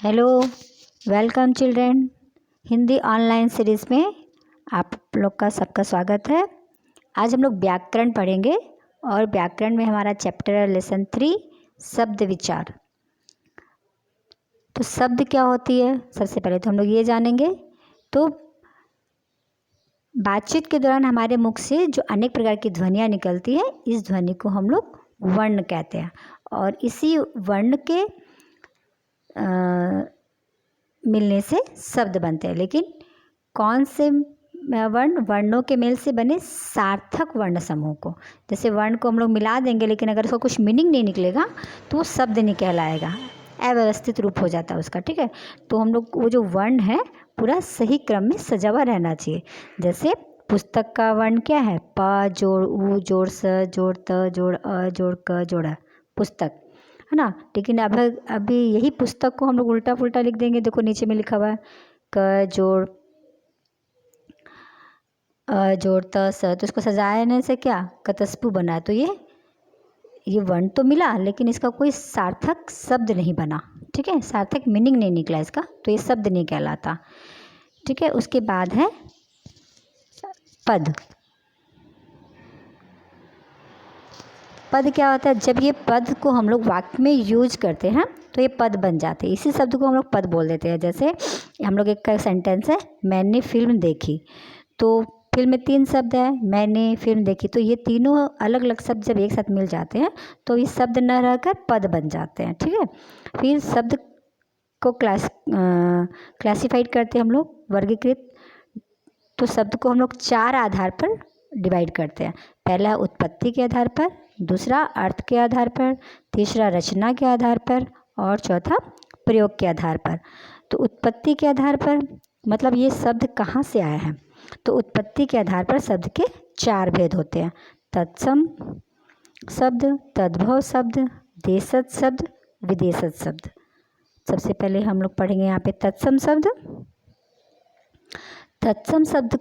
Hello, welcome children. Hindi online series में आप लोग का सबका स्वागत है। आज हम लोग व्याकरण पढ़ेंगे और व्याकरण में हमारा चैप्टर है लेसन 3 शब्द विचार। तो शब्द क्या होती है, सबसे पहले तो हम लोग ये जानेंगे। तो बातचीत के दौरान हमारे मुख से जो अनेक प्रकार की ध्वनियाँ निकलती है, इस ध्वनि को हम लोग वर्ण कहते हैं और इसी वर्ण के मिलने से शब्द बनते हैं। लेकिन कौन से वर्णों के मेल से बने सार्थक वर्ण समूह को, जैसे वर्ण को हम लोग मिला देंगे लेकिन अगर उसका कुछ मीनिंग नहीं निकलेगा तो वो शब्द नहीं कहलाएगा, अव्यवस्थित रूप हो जाता है उसका। ठीक है, तो हम लोग वो जो वर्ण है पूरा सही क्रम में सजा हुआ रहना चाहिए। जैसे पुस्तक का वर्ण क्या है, प जोड़ उ जोड़ स जोड़ त जोड़ अ जोड़ क जोड़ अ, पुस्तक है ना। लेकिन अब अभी यही पुस्तक को हम लोग उल्टा पुल्टा लिख देंगे। देखो नीचे में लिखा हुआ है क जोड़ अ जोड़ त स, तो इसको सजाने से क्या कतस्पु बना। तो ये वर्ण तो मिला लेकिन इसका कोई सार्थक शब्द नहीं बना। ठीक है, सार्थक मीनिंग नहीं निकला इसका, तो ये शब्द नहीं कहलाता। ठीक है, उसके बाद है पद। पद क्या होता है, जब ये पद को हम लोग वाक्य में यूज करते हैं तो ये पद बन जाते हैं। इसी शब्द को हम लोग पद बोल देते हैं। जैसे हम लोग एक का सेंटेंस है, मैंने फिल्म देखी। तो फिल्म में 3 शब्द है, मैंने फिल्म देखी। तो ये तीनों अलग अलग शब्द जब एक साथ मिल जाते हैं तो ये शब्द न रहकर पद बन जाते हैं। ठीक है, फिर शब्द को क्लासिफाइड करते हैं हम लोग, वर्गीकृत। तो शब्द को हम लोग 4 आधार पर डिवाइड करते हैं। पहला उत्पत्ति के आधार पर, दूसरा अर्थ के आधार पर, तीसरा रचना के आधार पर और चौथा प्रयोग के आधार पर। तो उत्पत्ति के आधार पर मतलब ये शब्द कहाँ से आया है। तो उत्पत्ति के आधार पर शब्द के 4 भेद होते हैं, तत्सम शब्द, तद्भव शब्द, देशज शब्द, विदेशज शब्द। सबसे पहले हम लोग पढ़ेंगे यहाँ पे तत्सम शब्द। तत्सम शब्द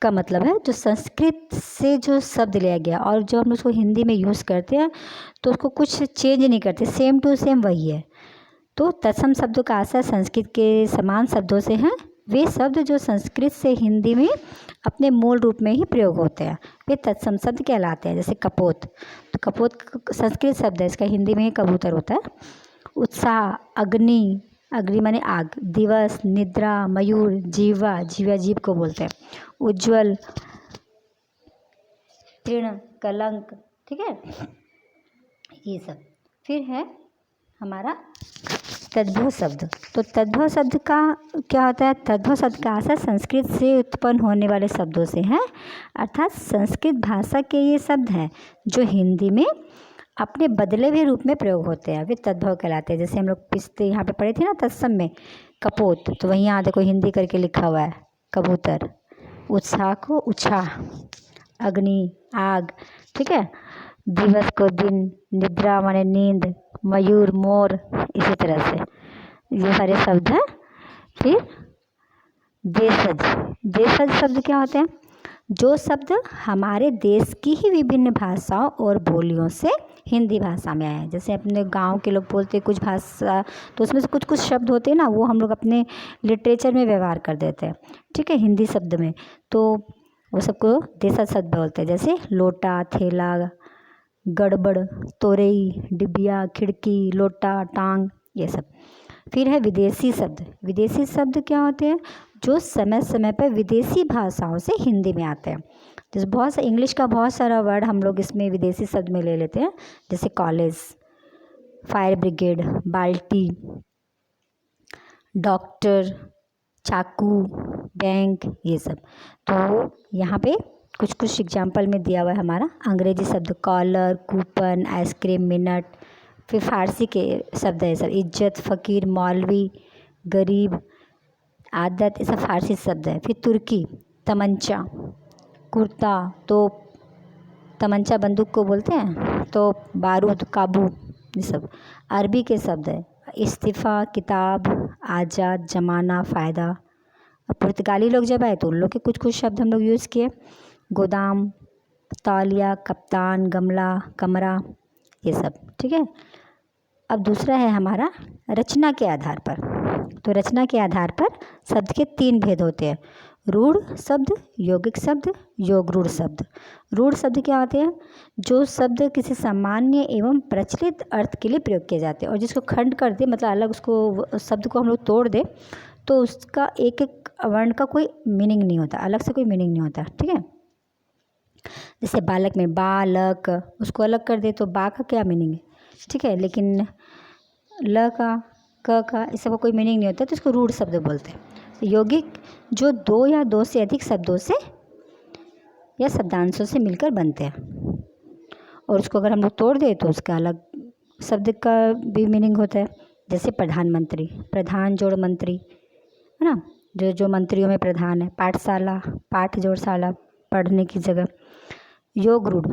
का मतलब है जो संस्कृत से जो शब्द लिया गया और जो हम उसको हिंदी में यूज़ करते हैं तो उसको कुछ चेंज नहीं करते, सेम टू सेम वही है। तो तत्सम शब्दों का आशय संस्कृत के समान शब्दों से हैं। वे शब्द जो संस्कृत से हिंदी में अपने मूल रूप में ही प्रयोग होते हैं वे तत्सम शब्द कहलाते हैं। जैसे कपोत, तो कपोत संस्कृत शब्द है, इसका हिंदी में ही कबूतर होता है। उत्साह, अग्नि, अग्नि माने आग, दिवस, निद्रा, मयूर, जीवा, जीवा जीव को बोलते हैं, उज्ज्वल, तृण, कलंक। ठीक है, ये सब। फिर है हमारा तद्भव शब्द। तो तद्भव शब्द का क्या होता है, तद्भव शब्द का आशय संस्कृत से उत्पन्न होने वाले शब्दों से है, अर्थात संस्कृत भाषा के ये शब्द हैं जो हिंदी में अपने बदले हुए रूप में प्रयोग होते हैं, वे तद्भव कहलाते हैं। जैसे हम लोग पिछले यहाँ पे पढ़े थे ना तत्सम में कपोत, तो वहीं यहाँ देखो हिंदी करके लिखा हुआ है कबूतर, उत्साह को उत्साह, अग्नि आग। ठीक है, दिवस को दिन, निद्रा माने नींद, मयूर मोर, इसी तरह से ये सारे शब्द हैं। फिर देशज, देशज शब्द क्या होते हैं, जो शब्द हमारे देश की ही विभिन्न भाषाओं और बोलियों से हिंदी भाषा में आए हैं। जैसे अपने गांव के लोग बोलते हैं कुछ भाषा, तो उसमें से कुछ कुछ शब्द होते हैं ना, वो हम लोग अपने लिटरेचर में व्यवहार कर देते हैं। ठीक है, हिंदी शब्द में, तो वो सबको देशज शब्द बोलते हैं। जैसे लोटा, थैला, गड़बड़, तोरई, डिबिया, खिड़की, लोटा, टांग, ये सब। फिर है विदेशी शब्द। विदेशी शब्द क्या होते हैं, जो समय समय पर विदेशी भाषाओं से हिंदी में आते हैं। जैसे बहुत सा इंग्लिश का बहुत सारा वर्ड हम लोग इसमें विदेशी शब्द में ले लेते हैं, जैसे कॉलेज, फायर ब्रिगेड, बाल्टी, डॉक्टर, चाकू, बैंक, ये सब। तो यहाँ पे कुछ कुछ एग्जाम्पल में दिया हुआ है हमारा अंग्रेजी शब्द कॉलर, कूपन, आइसक्रीम, मिनट। फिर फारसी के शब्द है सब, इज्जत, फ़कीर, मौलवी, गरीब, आदत, ये सब फारसी शब्द है। फिर तुर्की, तमंचा, कुर्ता, तोप, तमंचा बंदूक को बोलते हैं, तोप, बारूद, काबू, ये सब अरबी के शब्द है। इस्तीफ़ा, किताब, आज़ाद, जमाना, फ़ायदा। अब पुर्तगाली लोग जब आए तो उन लोग के कुछ कुछ शब्द हम लोग यूज़ किए, गोदाम, तौलिया, कप्तान, गमला, कमरा, ये सब। ठीक है, अब दूसरा है हमारा रचना के आधार पर। तो रचना के आधार पर शब्द के 3 भेद होते हैं, रूढ़ शब्द, यौगिक शब्द, योग रूढ़ शब्द। रूढ़ शब्द क्या होते हैं? जो शब्द किसी सामान्य एवं प्रचलित अर्थ के लिए प्रयोग किए जाते हैं, और जिसको खंड कर दे, मतलब अलग उसको शब्द को हम लोग तोड़ दे तो उसका एक एक वर्ण का कोई मीनिंग नहीं होता, अलग से कोई मीनिंग नहीं होता। ठीक है, जैसे बालक में बालक, उसको अलग कर दे तो बा का क्या मीनिंग है? ठीक है, लेकिन ल का, क का, इस सब का कोई मीनिंग नहीं होता, तो इसको रूढ़ शब्द बोलते हैं। यौगिक जो 2 या 2 से अधिक शब्दों से या शब्दांशों से मिलकर बनते हैं, और उसको अगर हम लोग तोड़ दें तो उसका अलग शब्द का भी मीनिंग होता है। जैसे प्रधानमंत्री, प्रधान जोड़ मंत्री, है ना, जो जो मंत्रियों में प्रधान है। पाठशाला, पाठ जोड़ शाला, पढ़ने की जगह। योग रूढ़,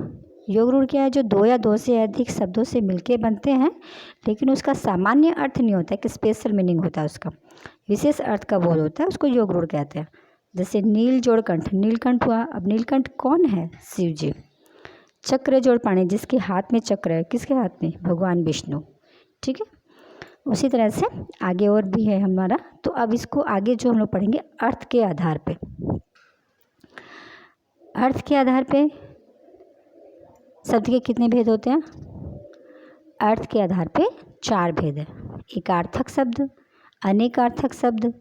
योग रूढ़ क्या है? जो 2 या 2 से अधिक शब्दों से मिलके बनते हैं, लेकिन उसका सामान्य अर्थ नहीं होता है, कि स्पेशल मीनिंग होता है, उसका विशेष अर्थ का बोध होता है, उसको योग रूढ़ कहते हैं। जैसे नील जोड़ कंठ, नीलकंठ हुआ। अब नीलकंठ कौन है? शिव जी। चक्र जोड़ पाणी, जिसके हाथ में चक्र है, किसके हाथ में? भगवान विष्णु। ठीक है, उसी तरह से आगे और भी है हमारा। तो अब इसको आगे जो हम लोग पढ़ेंगे अर्थ के आधार पे। अर्थ के आधार पे शब्द के कितने भेद होते हैं? अर्थ के आधार पे 4 भेद है। एकार्थक शब्द, अनेकार्थक शब्द,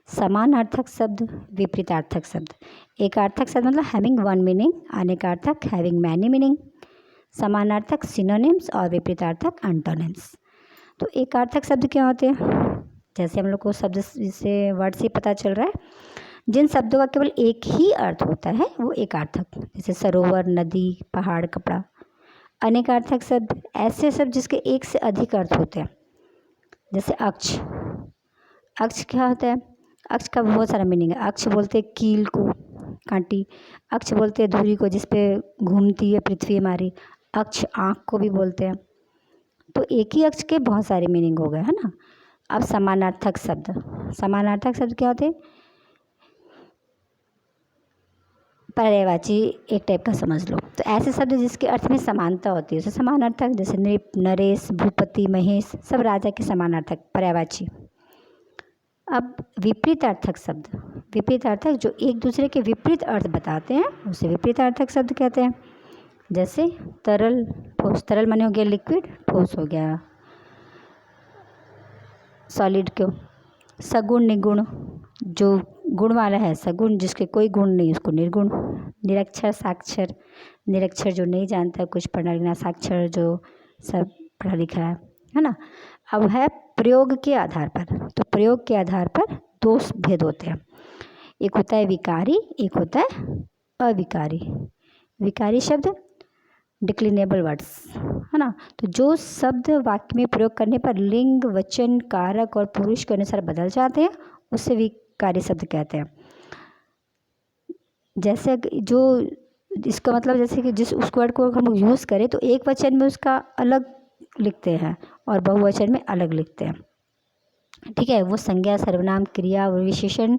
समानार्थक शब्द, विपरीतार्थक शब्द। एकार्थक शब्द मतलब हैविंग 1 मीनिंग, अनेकार्थक हैविंग मैनी मीनिंग, समानार्थक सिनोनिम्स और विपरीतार्थक एंटोनिम्स। तो एकार्थक शब्द क्या होते हैं? जैसे हम लोग को शब्द से, वर्ड से पता चल रहा है, जिन शब्दों का केवल एक ही अर्थ होता है वो एकार्थक। जैसे सरोवर, नदी, पहाड़, कपड़ा। अनेकार्थक शब्द ऐसे शब्द जिसके एक से अधिक अर्थ होते हैं। जैसे अक्ष, अक्ष क्या होता है? अक्ष का बहुत सारा मीनिंग है। अक्ष बोलते हैं कील को, कांटी। अक्ष बोलते हैं धुरी को, जिस पे घूमती है पृथ्वी हमारी। अक्ष आँख को भी बोलते हैं। तो एक ही अक्ष के बहुत सारे मीनिंग हो गए, है ना। अब समानार्थक शब्द, समानार्थक शब्द क्या होते हैं? पर्यायवाची एक टाइप का समझ लो। तो ऐसे शब्द जिसके अर्थ में समानता होती है उसे समानार्थक। जैसे नृप, नरेश, भूपति, महेश, सब राजा के समानार्थक, पर्यायवाची। अब विपरीतार्थक शब्द, विपरीतार्थक जो एक दूसरे के विपरीत अर्थ बताते हैं उसे विपरीतार्थक शब्द कहते हैं। जैसे तरल, ठोस। तरल माने हो गया लिक्विड, ठोस हो गया सॉलिड। क्यों? सगुण, निगुण, जो गुण वाला है सगुण, जिसके कोई गुण नहीं उसको निर्गुण। निरक्षर, साक्षर, निरक्षर जो नहीं जानता कुछ पढ़ना लिखना, साक्षर जो सब पढ़ा लिखा है ना। अब है प्रयोग के आधार पर। तो प्रयोग के आधार पर 2 भेद होते हैं। एक होता है विकारी, एक होता है अविकारी। विकारी शब्द डिक्लिनेबल वर्ड्स, है ना। तो जो शब्द वाक्य में प्रयोग करने पर लिंग, वचन, कारक और पुरुष के अनुसार बदल जाते हैं उसे विकारी शब्द कहते हैं। जैसे जो इसका मतलब, जैसे कि जिस उस वर्ड को हम लोग यूज़ करें तो एक वचन में उसका अलग लिखते हैं और बहुवचन में अलग लिखते हैं। ठीक है, वो संज्ञा, सर्वनाम, क्रिया और विशेषण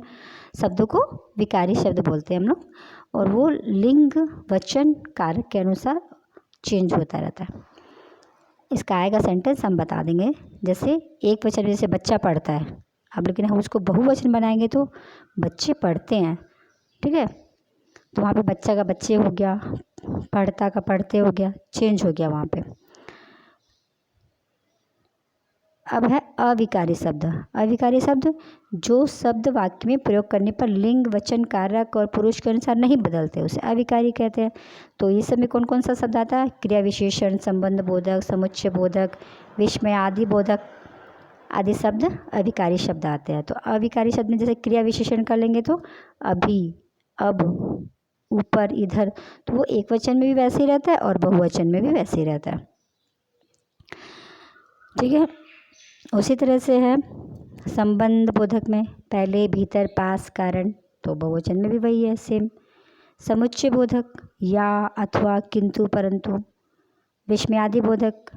शब्दों को विकारी शब्द बोलते हैं हम लोग, और वो लिंग, वचन, कारक के अनुसार चेंज होता रहता है। इसका आएगा सेंटेंस हम बता देंगे। जैसे एक वचन, जैसे बच्चा पढ़ता है, अब लेकिन हम उसको बहुवचन बनाएंगे तो बच्चे पढ़ते हैं। ठीक है, तो वहाँ पे बच्चा का बच्चे हो गया, पढ़ता का पढ़ते हो गया, चेंज हो गया वहाँ पे। अब है अविकारी शब्द। अविकारी शब्द जो शब्द वाक्य में प्रयोग करने पर लिंग, वचन, कारक और पुरुष के अनुसार नहीं बदलते उसे अविकारी कहते हैं। तो ये सब में कौन कौन सा शब्द आता है? क्रिया विशेषण, संबंध बोधक, समुच्चय बोधक, विस्मय आदि बोधक आदि शब्द अविकारी शब्द आते हैं। तो अविकारी शब्द में जैसे क्रिया विशेषण कर लेंगे तो अभी, अब, ऊपर, इधर, तो वो एक वचन में भी वैसे ही रहता है और बहुवचन में भी वैसे ही रहता है। ठीक है, उसी तरह से है संबंध बोधक में पहले, भीतर, पास, कारण, तो बहुवचन में भी वही है सेम। समुच्चय बोधक या, अथवा, किंतु, परंतु। विस्मयादि बोधक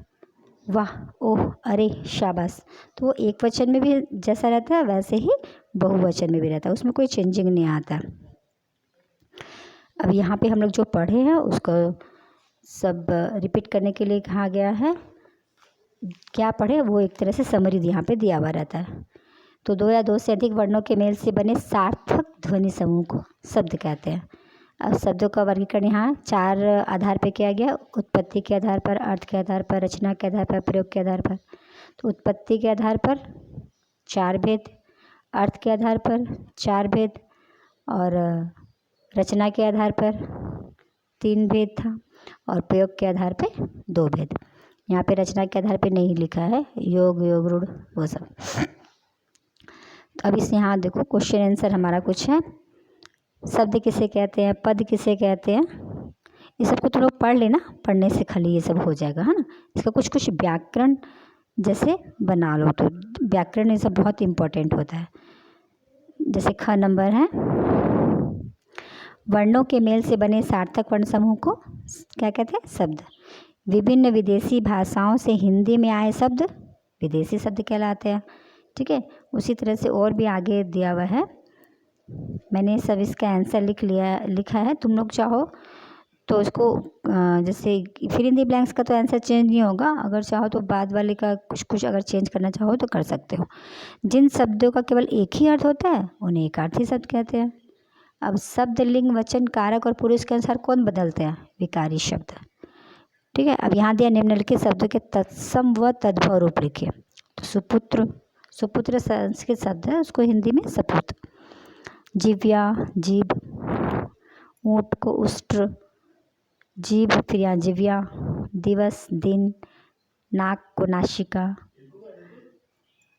वाह, ओह, अरे, शाबाश, तो वो एक वचन में भी जैसा रहता है वैसे ही बहुवचन में भी रहता है, उसमें कोई चेंजिंग नहीं आता। अब यहाँ पे हम लोग जो पढ़े हैं उसको सब रिपीट करने के लिए कहा गया है। क्या पढ़े वो एक तरह से समरी यहाँ पे दिया हुआ रहता है। तो 2 या 2 से अधिक वर्णों के मेल से बने सार्थक ध्वनि समूह को शब्द कहते हैं। अब शब्दों का वर्गीकरण यहाँ 4 आधार पे किया गया। उत्पत्ति के आधार पर, अर्थ के आधार पर, रचना के आधार पर, प्रयोग के आधार पर। तो उत्पत्ति के आधार पर 4 भेद, अर्थ के आधार पर 4 भेद और रचना के आधार पर 3 भेद था और प्रयोग के आधार पे 2 भेद। यहाँ पे रचना के आधार पे नहीं लिखा है, योग, योग रूढ़ वो सब। तो अब इस यहाँ देखो क्वेश्चन आंसर हमारा कुछ है। शब्द किसे कहते हैं, पद किसे कहते हैं, ये सब को तो लोग पढ़ लेना, पढ़ने से खाली ये सब हो जाएगा, है ना। इसका कुछ कुछ व्याकरण जैसे बना लो, तो व्याकरण ये सब बहुत इम्पोर्टेंट होता है। जैसे ख नंबर है, वर्णों के मेल से बने सार्थक वर्ण समूह को क्या कहते हैं, शब्द। विभिन्न विदेशी भाषाओं से हिंदी में आए शब्द विदेशी शब्द कहलाते हैं। ठीक है, उसी तरह से और भी आगे दिया हुआ है, मैंने सब इसका आंसर लिखा है। तुम लोग चाहो तो इसको जैसे फिर इन दी ब्लैंक्स का तो आंसर चेंज नहीं होगा, अगर चाहो तो बाद वाले का कुछ कुछ अगर चेंज करना चाहो तो कर सकते हो। जिन शब्दों का केवल एक ही अर्थ होता है उन्हें एकार्थी शब्द कहते हैं। अब शब्द, लिंग, वचन, कारक और पुरुष के अनुसार कौन बदलते हैं, विकारी शब्द। ठीक है, अब यहाँ दिया निम्नलिखित शब्दों के तत्सम व तद्भव रूप लिखिए। तो सुपुत्र, सुपुत्र संस्कृत शब्द है, उसको हिंदी में सपूत। जीव्या, जीभ, ऊँट को उष्ट्र, जीभ फिर यहाँ जीव्या, दिवस, दिन, नाक को नासिका,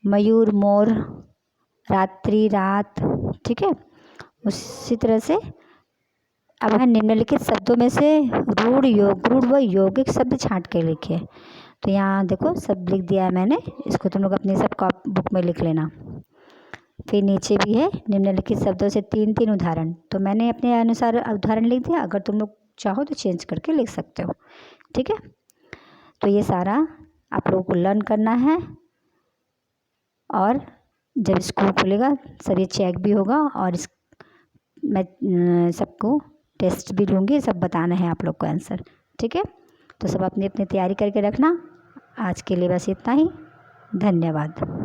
मयूर, मोर, रात्रि, रात। ठीक है, उसी तरह से अब है निम्नलिखित शब्दों में से रूढ़, योग, रूढ़ व यौगिक शब्द छांट के लिखिए। तो यहाँ देखो सब लिख दिया है मैंने, इसको तुम लोग अपनी सब बुक में लिख लेना। फिर नीचे भी है निम्नलिखित शब्दों से 3 उदाहरण, तो मैंने अपने अनुसार उदाहरण लिख दिया, अगर तुम लोग चाहो तो चेंज करके लिख सकते हो। ठीक है, तो ये सारा आप लोगों को लर्न करना है और जब स्कूल खुलेगा सब ये चेक भी होगा और मैं सबको टेस्ट भी लूँगी, सब बताना है आप लोग को आंसर। ठीक है, तो सब अपनी अपनी तैयारी करके रखना। आज के लिए बस इतना ही, धन्यवाद।